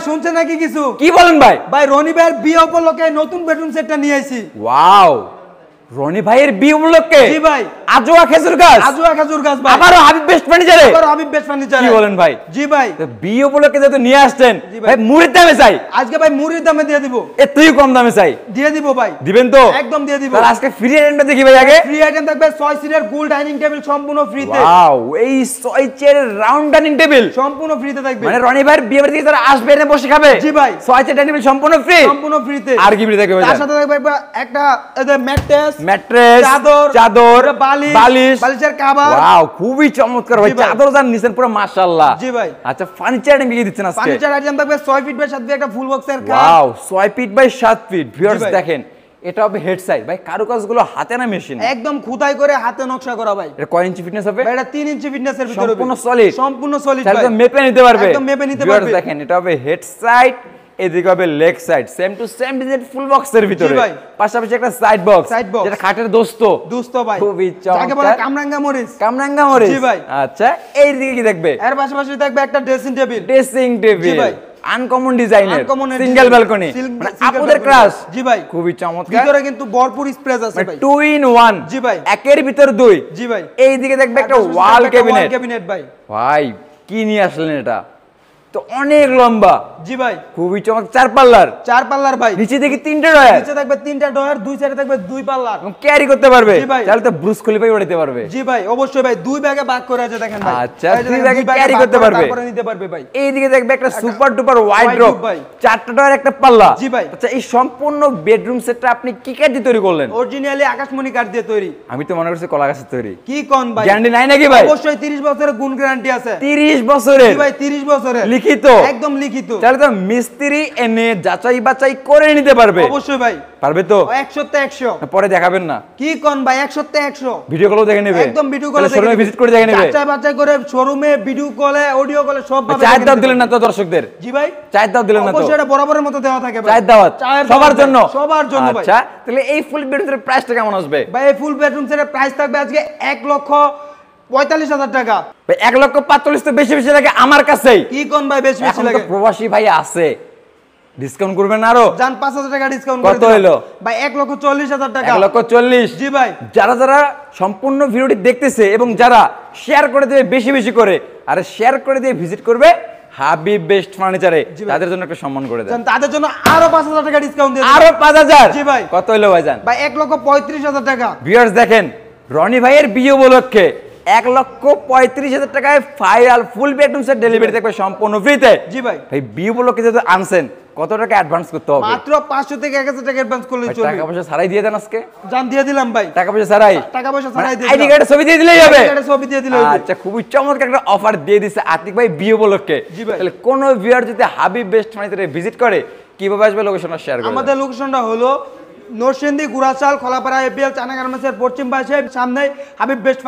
শুনছেন নাকি কিছু? কি বলেন ভাই? ভাই রনি ভাইয়ের বিয়ে উপলক্ষে নতুন বেডরুম সেটটা নিয়ে আইছি। ওয়াও, রনি ভাইয়ের বিয়ে উপলক্ষে? জি ভাই। আজোয়া খেজুর গাছ? আজোয়া খেজুর গাছ ভাই। আবারো হাবিব বেস্ট ফার্নিচারে? আবারো হাবিব বেস্ট ফার্নিচারে। কি বলেন ভাই? জি ভাই। বিয়ে উপলক্ষে যেহেতু নিয়ে আসছেন ভাই, মুড়ির দামে চাই আজকে ভাই, মুড়ির দামে দিয়ে দিব। এতই কম দামে চাই? দিয়ে দিব ভাই। দিবেন তো? একদম দিয়ে দিব। তাহলে আজকে ফ্রি আইটেমটা দেখি ভাই। আগে ফ্রি আইটেম থাকবে 6 সিটের গোল ডাইনিং টেবিল সম্পূর্ণ ফ্রিতে। ওয়াও, এই 6 চেয়ারের রাউন্ড ডাইনিং টেবিল সম্পূর্ণ ফ্রিতে থাকবে। মানে রনি ভাইয়ের বিয়ে বাড়িতে যারা আসবে এনে বসে খাবে? জি ভাই। 6 চেয়ার ডাইনিং টেবিল সম্পূর্ণ ফ্রি? সম্পূর্ণ ফ্রিতে। আর কি ফ্রি থাকবে ভাই? তার সাথে থাকবে একটা ম্যাট্রেস, চাদর, বালিশের কভার। ওয়াও, খুবই চমৎকার ভাই। চাদর জান নিছেন পুরো মাশাআল্লাহ। জি ভাই। আচ্ছা, ফার্নিচার আইটেম কি দিচ্ছেন আজকে? ফার্নিচার আইটেম থাকবে 6 ফিট বাই 7 ফিট একটা ফুল বক্সের খাট। Wow, 6 feet by 7 feet. Viewers দেখেন, এটা হবে হেড সাইড ভাই। কারুকাজগুলো হাতে না মেশিন? একদম খুদাই করে হাতে নকশা করা ভাই। এটা কয় ইঞ্চি ফিটনেস হবে? এটা 3 ইঞ্চি ফিটনেসের ভিতরে হবে। সম্পূর্ণ সলিড? সম্পূর্ণ সলিড ভাই। তাহলে মেপে নিতে পারবে? একদম মেপে নিতে পারবে। ভিউয়ার্স দেখেন, এটা হবে হেড সাইড, এদিকে হবে leg side, same to same design ফুল বক্সের ভিতরে। জি ভাই। পাশাপাশি একটা সাইড বক্স, যেটা খাটের দোস্ত ভাই। খুবই যাকে বলে চমৎকার। কামরাঙ্গা মরিচ। কামরাঙ্গা মরিচ। জি ভাই। আচ্ছা, এই দিকে কি দেখবে? এর পাশাপাশি থাকবে একটা ড্রেসিং টেবিল। জি ভাই। আনকমন ডিজাইনের, Uncommon সিঙ্গেল ব্যালকনি, মানে আপুদের ক্লাস। জি ভাই। খুবই চমৎকার। ভিতরে কিন্তু ভরপুর স্পেস আছে ভাই। 2 in 1। জি ভাই। একের ভিতর দুই। জি ভাই। এই দিকে দেখবে একটা ওয়াল ক্যাবিনেট ভাই। ভাই, কি নিয়ে আসলেন এটা? তো অনেক লম্বা। জি ভাই। খুবই চমৎকার। 4 পাল্লার? 4 পাল্লার ভাই। নিচে দেখি 3টে ডয়ার? নিচে থাকবে 3টা ডয়ার, দুই সাইডে থাকবে 2 পাল্লার। ক্যারি করতে পারবে? জি ভাই। তাহলে তো ব্রুস খলিফাই উঠাইতে পারবে। জি ভাই, অবশ্যই ভাই। 2 ভাগে ভাগ করে আছে দেখেন ভাই। আচ্ছা, 2 ভাগে ক্যারি করতে পারবে। তারপরে নিতে পারবে ভাই। এই দিকে দেখবে একটা সুপার ডুপার ওয়াইড্রপ ভাই। 4টা ডয়ার, একটা পাল্লা। জি ভাই। আচ্ছা, এই সম্পূর্ণ বেডরুম সেটটা আপনি কি কাঠ দিয়ে তৈরি করলেন? অরিজিনালি আকাশমণি কাঠ দিয়ে তৈরি। আমি তো মনে করছি কলা গাছের তৈরি। কি কোন ভাই? গ্যারান্টি নাই নাকি ভাই? অবশ্যই 30 বছরের গুণ গ্যারান্টি আছে। 30 বছরের? জি ভাই, 30 বছরের লিখিত? একদম লিখিত। তাহলে তো মিস্ত্রি এনে যাচাই বাছাই করে নিতে পারবে? অবশ্যই ভাই। পারবে তো? 100 পরে দেখাবেন না? কি কোন ভাই? 100 ভিডিও কলও দেখে নেবে? একদম ভিডিও কলে শোরুমে ভিজিট করে দেখে নেবে? যাচাই বাছাই করে শোরুমে ভিডিও কলে, অডিও কলে সব ভাবে। চায়ের দাওয়াত দিলেন না তো দর্শকদের? জি ভাই। চায়ের দাওয়াত দিলেন না তো? অবশ্যই এটা বরাবরের মতো দেওয়া থাকে ভাই। চায়ের দাওয়াত সবার জন্য? সবার জন্য ভাই। আচ্ছা, তাহলে এই ফুল বেডরুমের প্রাইসটা কেমন আসবে ভাই? এই ফুল বেডরুম সেটের প্রাইস থাকবে আজকে 1,45,000 টাকা। ভাই 1,45,000 তো বেশি বেশি লাগে আমার কাছেই। কি কোন ভাই? বেশি বেশি লাগে? প্রবাসী ভাই আছে, ডিসকাউন্ট করবেন আরো? জান 5,000 টাকা ডিসকাউন্ট করে কত হলো ভাই? 1,40,000 টাকা। 1,40,000? জি ভাই। যারা যারা সম্পূর্ণ ভিডিওটি দেখতেছে এবং যারা শেয়ার করে দেবে বেশি বেশি করে, আর শেয়ার করে দিয়ে ভিজিট করবে হাবিব বেস্ট ফার্নিচারে, তাদের জন্য একটা সম্মান করে দেন। তাদের জন্য আরো 5,000 টাকা ডিসকাউন্ট দিয়ে আরো 5,000? জি ভাই। কত হলো ভাইজান? ভাই 1,35,000 টাকা। ভিউয়ার্স দেখেন, রনি ভাইয়ের বিয়ে উপলক্ষে 1,35,000 টাকায় final full bedroom set delivery থাকবে সম্পূর্ণ ফ্রিতে। জি ভাই। ভাই বিয়ে উপলক্ষে যেহেতু আনছেন, কত টাকা অ্যাডভান্স করতে হবে? মাত্র 500 থেকে 1,000 টাকা অ্যাডভান্স করলে চলবে। টাকা পয়সা ছাড়াই দিয়ে দেন আজকে? জান দিয়ে দিলাম ভাই। টাকা পয়সা ছাড়াই? টাকা পয়সা ছাড়াই দিয়ে আইডি কার্ডে ছবি দিয়ে দিলেই হবে? আইডি কার্ডে ছবি দিয়ে দিলেই হবে। আচ্ছা, খুবই চমৎকার একটা অফার দিয়ে দিছে আতিক ভাই বিয়ে উপলক্ষে। জি ভাই। তাহলে কোন ভিউয়ার যদি হাবিব বেস্ট ফার্নিচারে ভিজিট করে, কিভাবে আসবে লোকেশনটা শেয়ার করুন। আমাদের লোকেশনটা হলো নরসিংদী, গুড়াচাল, খোলাপাড়া, এপিএল চায়না গার্মেন্টসের পশ্চিম পাশে, সামনে হাবিব বেস্ট